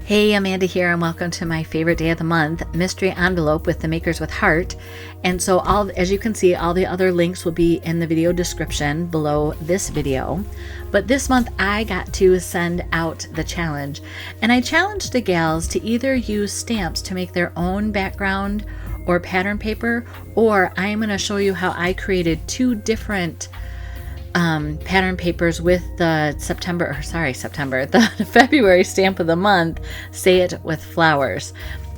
Hey, Amanda here, and welcome to my favorite day of the month, mystery envelope with the Makers with Heart. And so as you can see, all the other links will be in the video description below this video. But this month I got to send out the challenge, and I challenged the gals to either use stamps to make their own background or pattern paper, or I'm going to show you how I created two different pattern papers with the the February stamp of the month, Say It with Flowers.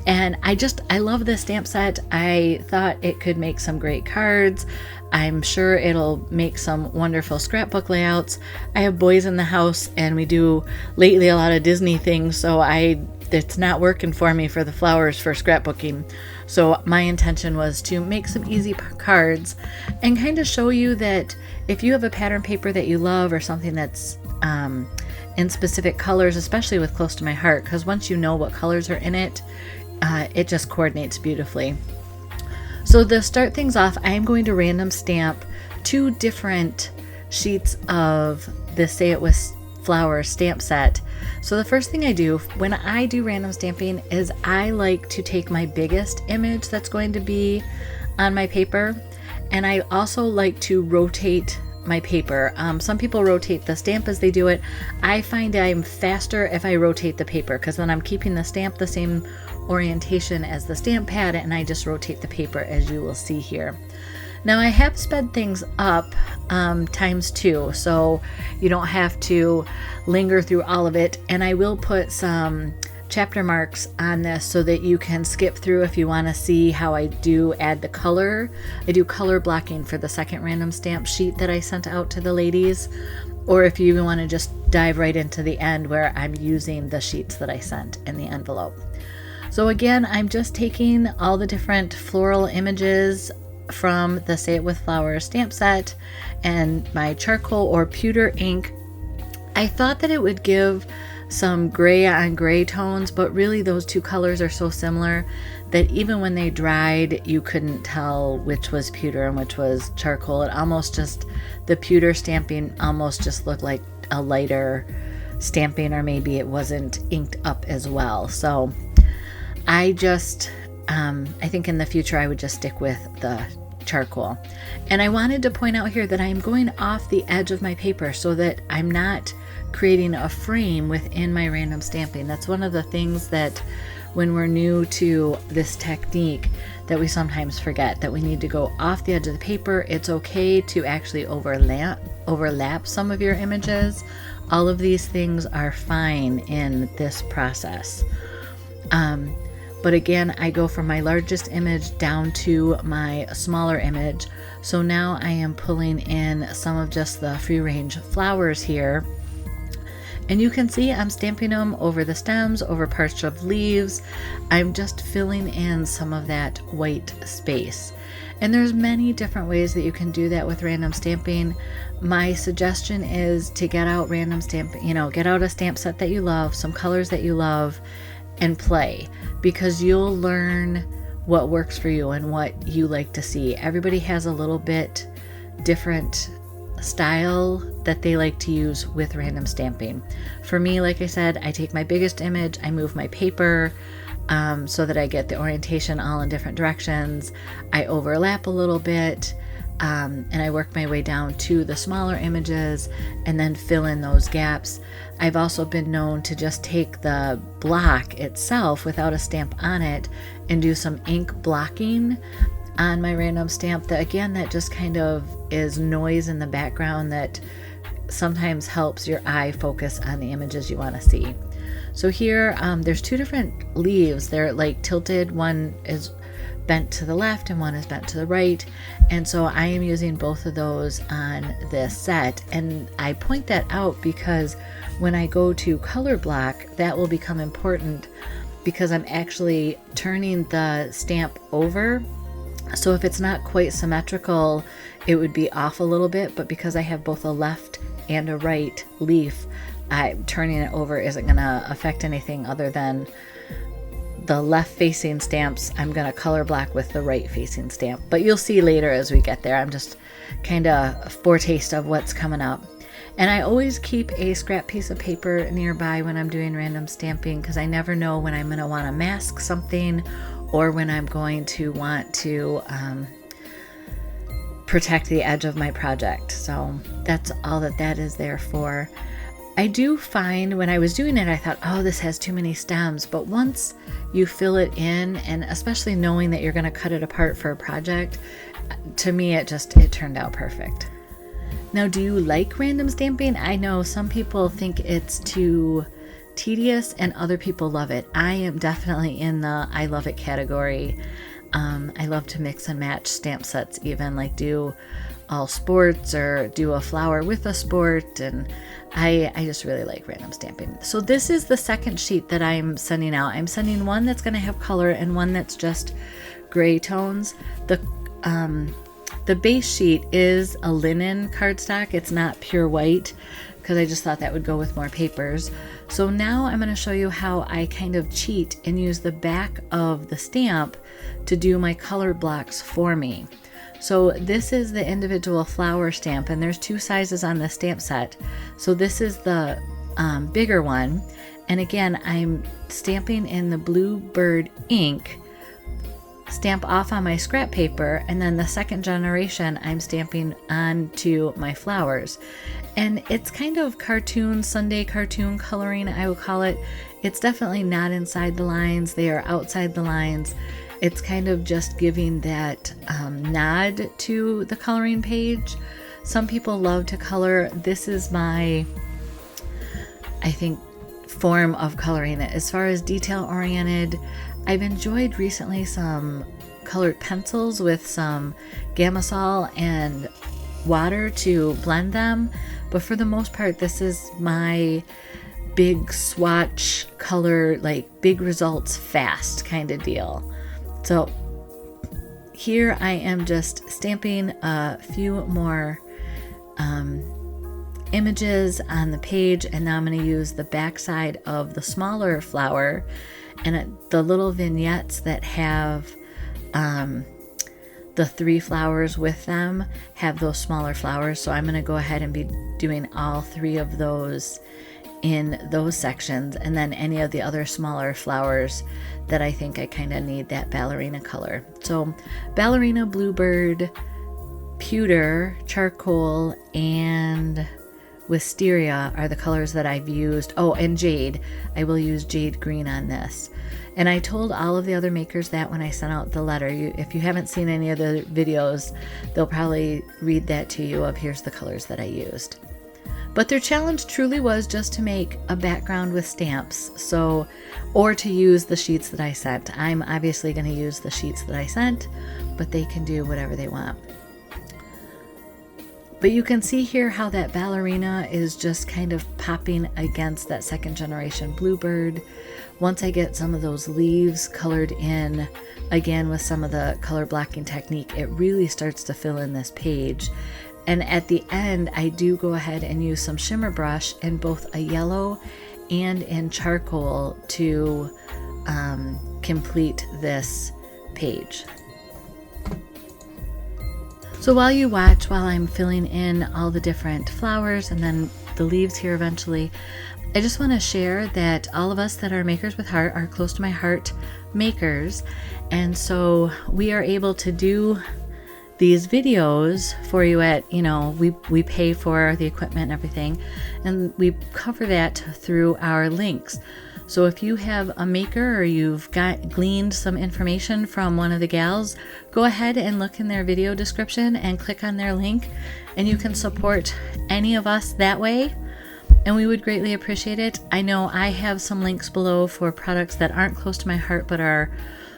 And I love this stamp set. I thought it could make some great cards. I'm sure it'll make some wonderful scrapbook layouts. I have boys in the house, and we do lately a lot of Disney things, so it's not working for me for the flowers for scrapbooking. So my intention was to make some easy cards and kind of show you that if you have a pattern paper that you love, or something that's in specific colors, especially with Close to My Heart, because once you know what colors are in it, it just coordinates beautifully. So to start things off, I am going to random stamp two different sheets of the Say It with Flowers stamp set. So the first thing I do when I do random stamping is I like to take my biggest image that's going to be on my paper, and I also like to rotate my paper. Some people rotate the stamp as they do it. I find I'm faster if I rotate the paper, because then I'm keeping the stamp the same orientation as the stamp pad, and I just rotate the paper, as you will see here. Now I have sped things up ×2, so you don't have to linger through all of it, and I will put some chapter marks on this so that you can skip through if you want to see how I do add the color. I do color blocking for the second random stamp sheet that I sent out to the ladies, or if you even want to just dive right into the end where I'm using the sheets that I sent in the envelope. So again, I'm just taking all the different floral images from the Say It with Flowers stamp set and my charcoal or pewter ink. I thought that it would give some gray on gray tones, but really those two colors are so similar that even when they dried, you couldn't tell which was pewter and which was charcoal. It almost just, the pewter stamping almost just looked like a lighter stamping, or maybe it wasn't inked up as well. So I think in the future I would just stick with the charcoal. And I wanted to point out here that I'm going off the edge of my paper so that I'm not creating a frame within my random stamping. That's one of the things that when we're new to this technique that we sometimes forget, that we need to go off the edge of the paper. It's okay to actually overlap some of your images. All of these things are fine in this process. But again, I go from my largest image down to my smaller image. So now I am pulling in some of just the free range flowers here. And you can see I'm stamping them over the stems, over parts of leaves. I'm just filling in some of that white space. And there's many different ways that you can do that with random stamping. My suggestion is to get out random stamping, get out a stamp set that you love, some colors that you love, and play, because you'll learn what works for you and what you like to see. Everybody has a little bit different style that they like to use with random stamping. For me, like I said, I take my biggest image, I move my paper so that I get the orientation all in different directions. I overlap a little bit, and I work my way down to the smaller images and then fill in those gaps. I've also been known to just take the block itself without a stamp on it and do some ink blocking on my random stamp. That just kind of is noise in the background that sometimes helps your eye focus on the images you want to see. So here there's two different leaves. They're like tilted. One is bent to the left and one is bent to the right, and so I am using both of those on this set. And I point that out because when I go to color block, that will become important, because I'm actually turning the stamp over. So if it's not quite symmetrical, it would be off a little bit, but because I have both a left and a right leaf, turning it over isn't going to affect anything other than the left facing stamps. I'm going to color block with the right facing stamp, but you'll see later as we get there. I'm just kind of a foretaste of what's coming up. And I always keep a scrap piece of paper nearby when I'm doing random stamping, because I never know when I'm going to want to mask something or when I'm going to want to protect the edge of my project. So that's all that is there for. I do find when I was doing it, I thought, oh, this has too many stems. But once you fill it in, and especially knowing that you're going to cut it apart for a project, to me, it turned out perfect. Now, do you like random stamping? I know some people think it's too tedious and other people love it. I am definitely in the I love it category. I love to mix and match stamp sets, even like do all sports or do a flower with a sport, and I just really like random stamping. So this is the second sheet that I'm sending out. I'm sending one that's going to have color and one that's just gray tones. The base sheet is a linen cardstock. It's not pure white, because I just thought that would go with more papers. So now I'm going to show you how I kind of cheat and use the back of the stamp to do my color blocks for me. So this is the individual flower stamp, and there's 2 sizes on the stamp set. So this is the bigger one. And again, I'm stamping in the Bluebird ink, stamp off on my scrap paper, and then the second generation I'm stamping onto my flowers. And it's kind of cartoon, Sunday cartoon coloring, I would call it. It's definitely not inside the lines, they are outside the lines. It's kind of just giving that nod to the coloring page. Some people love to color. This is my, I think, form of coloring it. As far as detail oriented, I've enjoyed recently some colored pencils with some Gamasol and water to blend them, but for the most part this is my big swatch color, like big results fast kind of deal. So here I am just stamping a few more images on the page, and now I'm going to use the back side of the smaller flower, and the little vignettes that have the 3 flowers with them have those smaller flowers. So I'm going to go ahead and be doing all 3 of those in those sections, and then any of the other smaller flowers that I think I kind of need that ballerina color. So ballerina, bluebird, pewter, charcoal, and wisteria are the colors that I've used. Oh, and jade. I will use jade green on this. And I told all of the other makers that when I sent out the letter. If you haven't seen any of the videos, they'll probably read that to you of here's the colors that I used. But their challenge truly was just to make a background with stamps, or to use the sheets that I sent. I'm obviously going to use the sheets that I sent, but they can do whatever they want. But you can see here how that ballerina is just kind of popping against that second generation bluebird. Once I get some of those leaves colored in, again with some of the color blocking technique, it really starts to fill in this page. And at the end, I do go ahead and use some shimmer brush in both a yellow and in charcoal to complete this page. So while you watch, while I'm filling in all the different flowers and then the leaves here eventually, I just want to share that all of us that are makers with heart are close to my heart makers. And so we are able to do these videos for you at, we pay for the equipment and everything, and we cover that through our links. So if you have a maker or you've gleaned some information from one of the gals, go ahead and look in their video description and click on their link, and you can support any of us that way, and we would greatly appreciate it. I know I have some links below for products that aren't close to my heart but are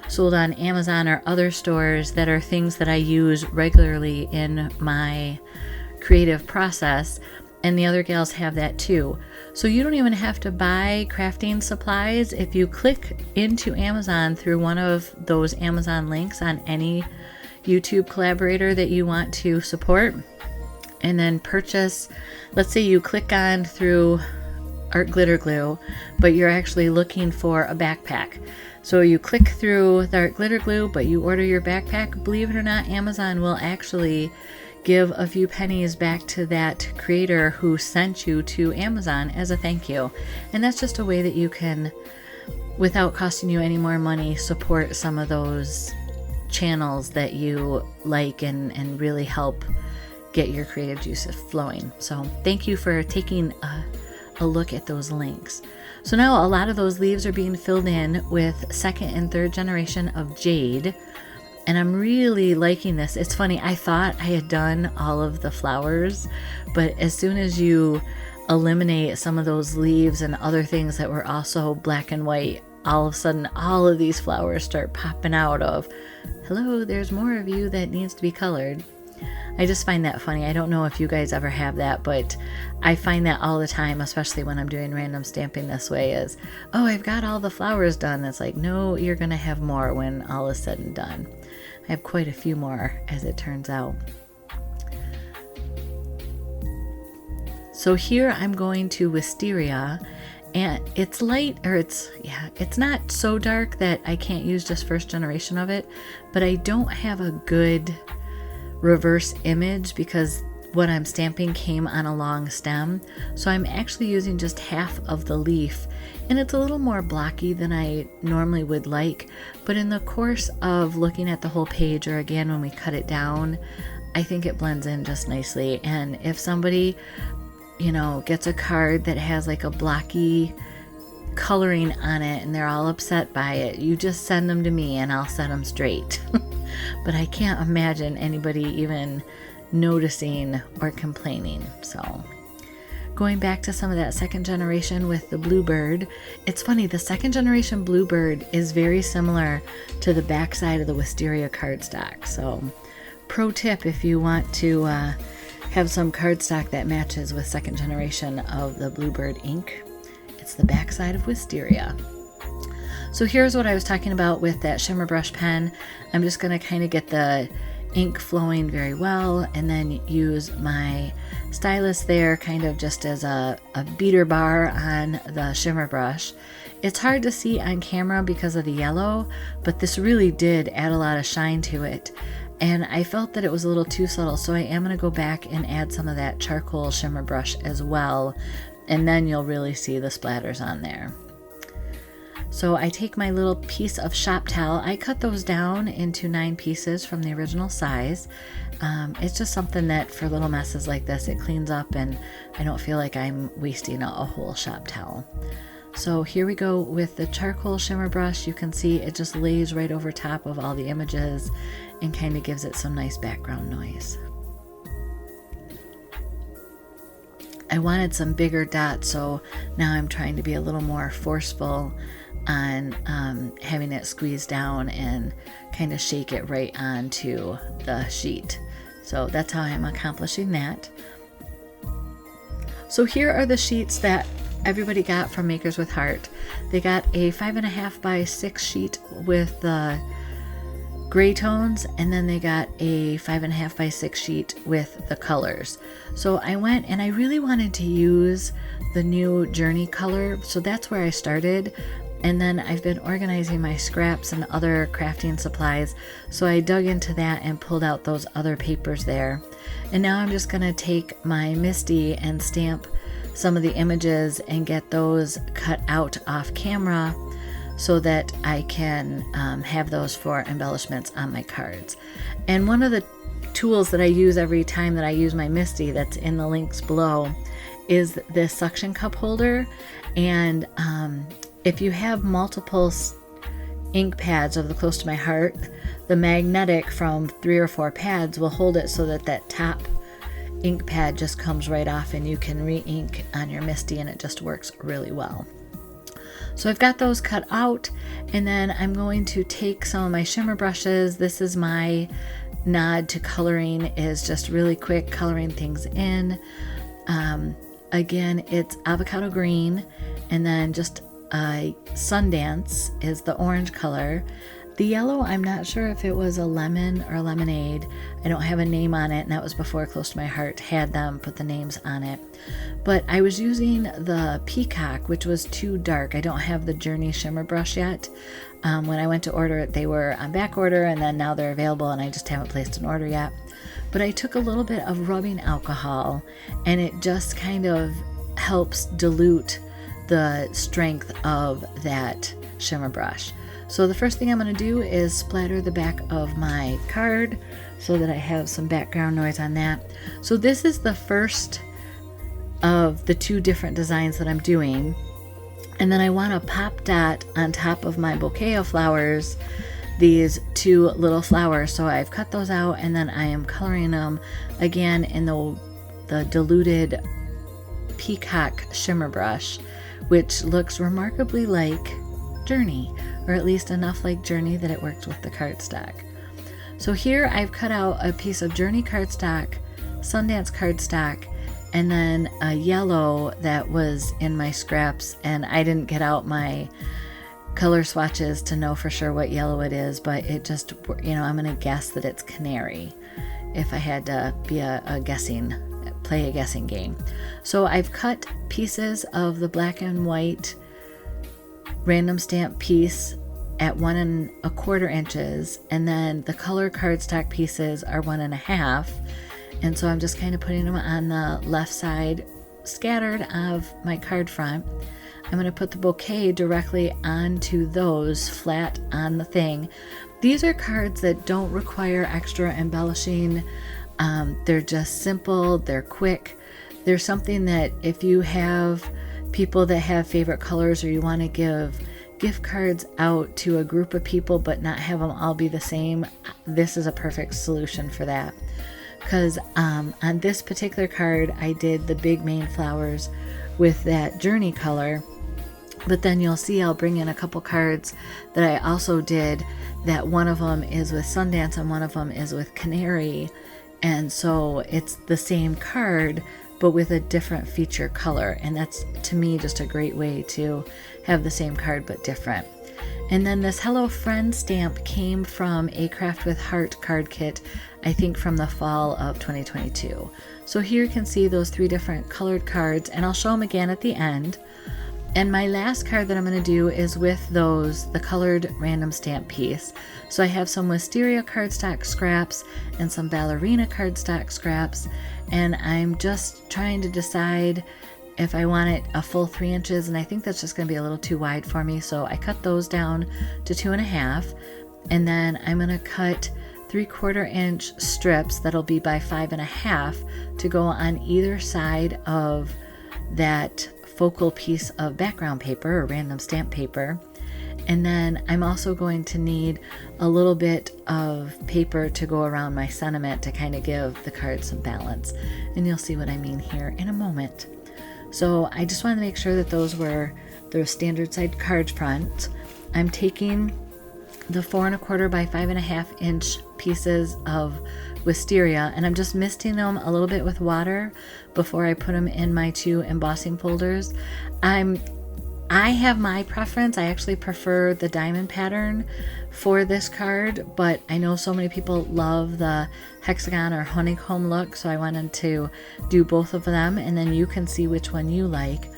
sold on Amazon or other stores that are things that I use regularly in my creative process, and the other gals have that too. So you don't even have to buy crafting supplies. If you click into Amazon through one of those Amazon links on any YouTube collaborator that you want to support, and then purchase, let's say you click on through Art Glitter Glue, but you're actually looking for a backpack. So you click through the Art Glitter Glue, but you order your backpack. Believe it or not, Amazon will actually give a few pennies back to that creator who sent you to Amazon as a thank you. And that's just a way that you can, without costing you any more money, support some of those channels that you like and really help get your creative juices flowing. So thank you for taking a look at those links. So now a lot of those leaves are being filled in with second and third generation of jade, and I'm really liking this. It's funny, I thought I had done all of the flowers, but as soon as you eliminate some of those leaves and other things that were also black and white, all of a sudden all of these flowers start popping out of, hello, there's more of you that needs to be colored. I just find that funny. I don't know if you guys ever have that, but I find that all the time, especially when I'm doing random stamping this way, is, oh, I've got all the flowers done. It's like, no, you're going to have more when all is said and done. I have quite a few more, as it turns out. So here I'm going to Wisteria, and it's light, or it's not so dark that I can't use just first generation of it, but I don't have a good reverse image because what I'm stamping came on a long stem. So I'm actually using just half of the leaf, and it's a little more blocky than I normally would like, but in the course of looking at the whole page, or again when we cut it down, I think it blends in just nicely. And if somebody, you know, gets a card that has like a blocky coloring on it and they're all upset by it, you just send them to me and I'll set them straight. But I can't imagine anybody even noticing or complaining. So going back to some of that second generation with the bluebird, it's funny, the second generation bluebird is very similar to the backside of the Wisteria cardstock. So pro tip, if you want to have some cardstock that matches with second generation of the bluebird ink, it's the backside of Wisteria. So here's what I was talking about with that shimmer brush pen. I'm just going to kind of get the ink flowing very well, and then use my stylus there kind of just as a beater bar on the shimmer brush. It's hard to see on camera because of the yellow, but this really did add a lot of shine to it. And I felt that it was a little too subtle, so I am going to go back and add some of that charcoal shimmer brush as well, and then you'll really see the splatters on there. So I take my little piece of shop towel. I cut those down into 9 pieces from the original size. It's just something that for little messes like this, it cleans up and I don't feel like I'm wasting a whole shop towel. So here we go with the charcoal shimmer brush. You can see it just lays right over top of all the images and kind of gives it some nice background noise. I wanted some bigger dots, so now I'm trying to be a little more forceful on having it squeeze down and kind of shake it right onto the sheet. So that's how I'm accomplishing that. So here are the sheets that everybody got from Makers with Heart. They got a 5.5 by 6 sheet with the gray tones, and then they got a 5.5 by 6 sheet with the colors. So I went and I really wanted to use the new Journey color, so that's where I started. And then I've been organizing my scraps and other crafting supplies, so I dug into that and pulled out those other papers there. And now I'm just going to take my MISTI and stamp some of the images and get those cut out off camera so that I can have those for embellishments on my cards. And one of the tools that I use every time that I use my MISTI, that's in the links below, is this suction cup holder. And if you have multiple ink pads of the Close to My Heart, the magnetic from 3 or 4 pads will hold it so that that top ink pad just comes right off and you can re-ink on your MISTI, and it just works really well. So I've got those cut out, and then I'm going to take some of my shimmer brushes. This is my nod to coloring, is just really quick coloring things in. Again, it's avocado green, and then just Sundance is the orange color. The yellow, I'm not sure if it was a lemon or lemonade. I don't have a name on it, and that was before Close to My Heart had them put the names on it. But I was using the Peacock, which was too dark. I don't have the Journey shimmer brush yet. When I went to order it, they were on back order, and then now they're available, and I just haven't placed an order yet. but I took a little bit of rubbing alcohol, and it just kind of helps dilute the strength of that shimmer brush. So the first thing I'm going to do is splatter the back of my card so that I have some background noise on that. So this is the first of the 2 different designs that I'm doing. And then I want to pop dot on top of my bouquet of flowers these 2 little flowers. So I've cut those out, and then I am coloring them again in the diluted peacock shimmer brush, which looks remarkably like Journey, or at least enough like Journey that it works with the cardstock. So here I've cut out a piece of Journey cardstock, Sundance cardstock, and then a yellow that was in my scraps, and I didn't get out my color swatches to know for sure what yellow it is, but it just, I'm going to guess that it's canary if I had to be play a guessing game. So I've cut pieces of the black and white random stamp piece at 1 1/4 inches, and then the color cardstock pieces are 1 1/2. And so I'm just kind of putting them on the left side, scattered of my card front. I'm going to put the bouquet directly onto those, flat on the thing. These are cards that don't require extra embellishing. They're just simple, they're quick. They're something that if you have people that have favorite colors, or you want to give gift cards out to a group of people but not have them all be the same, this is a perfect solution for that. Because on this particular card, I did the big main flowers with that Journey color, but then you'll see I'll bring in a couple cards that I also did, that one of them is with Sundance and one of them is with Canary, and so it's the same card but with a different feature color, and that's, to me, just a great way to have the same card but different. And then this Hello Friend stamp came from a Craft with Heart card kit, I think from the fall of 2022. So here you can see those 3 different colored cards, and I'll show them again at the end. And my last card that I'm going to do is with the colored random stamp piece. So I have some Wisteria cardstock scraps and some Ballerina cardstock scraps, and I'm just trying to decide if I want it a full 3 inches, and I think that's just going to be a little too wide for me, so I cut those down to 2 1/2, and then I'm going to cut 3/4 inch strips that'll be by 5 1/2 to go on either side of that focal piece of background paper or random stamp paper. And then I'm also going to need a little bit of paper to go around my sentiment to kind of give the card some balance, and you'll see what I mean here in a moment. So I just want to make sure that those were the standard side card front. I'm taking the 4 1/4 by 5 1/2 inch pieces of Wisteria, and I'm just misting them a little bit with water before I put them in my 2 embossing folders. I have my preference. I actually prefer the diamond pattern for this card, but I know so many people love the hexagon or honeycomb look, so I wanted to do both of them, and then you can see which one you like.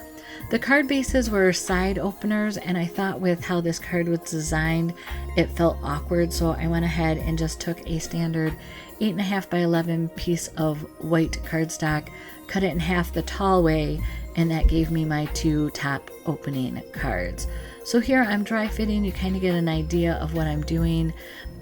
The card bases were side openers, and I thought with how this card was designed, it felt awkward, so I went ahead and just took a standard 8 1/2 by 11 piece of white cardstock, cut it in half the tall way, and that gave me my 2 top opening cards. So here I'm dry fitting. You kind of get an idea of what I'm doing.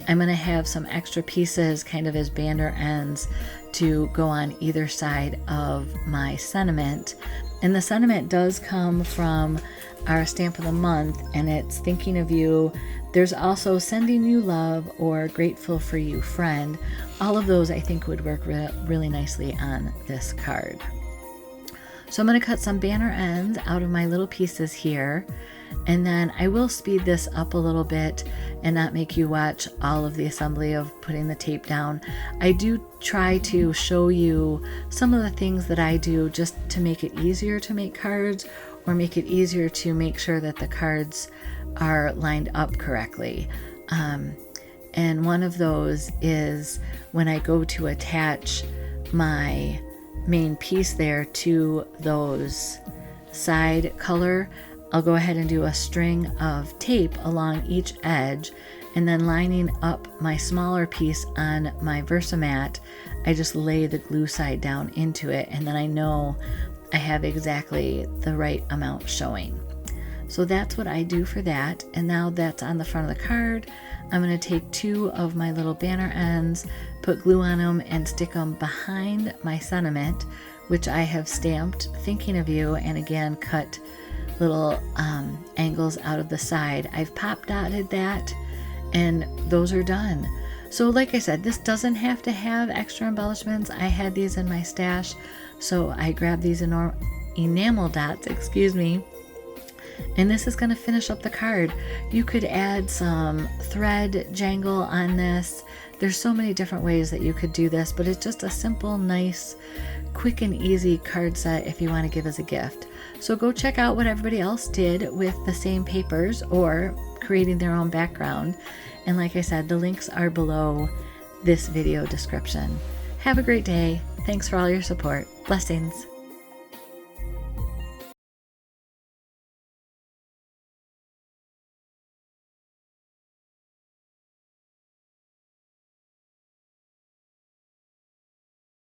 I'm going to have some extra pieces kind of as banner ends to go on either side of my sentiment. And the sentiment does come from our stamp of the month, and it's thinking of you. There's also sending you love or grateful for you, friend. All of those I think would work really nicely on this card. So I'm going to cut some banner ends out of my little pieces here, and then I will speed this up a little bit and not make you watch all of the assembly of putting the tape down. I do try to show you some of the things that I do just to make it easier to make cards, or make it easier to make sure that the cards are lined up correctly. And one of those is when I go to attach my main piece there to those side color, I'll go ahead and do a string of tape along each edge, and then lining up my smaller piece on my Versamat, I just lay the glue side down into it, and then I know I have exactly the right amount showing. So that's what I do for that. And now that's on the front of the card, I'm going to take 2 of my little banner ends, put glue on them, and stick them behind my sentiment, which I have stamped thinking of you, and again cut little angles out of the side. I've pop dotted that, and those are done. So like I said, this doesn't have to have extra embellishments. I had these in my stash, so I grabbed these enamel dots, excuse me, and this is going to finish up the card. You could add some thread jangle on this. There's so many different ways that you could do this, but it's just a simple, nice, quick and easy card set if you want to give as a gift. So go check out what everybody else did with the same papers or creating their own background. And like I said, the links are below this video description. Have a great day. Thanks for all your support. Blessings.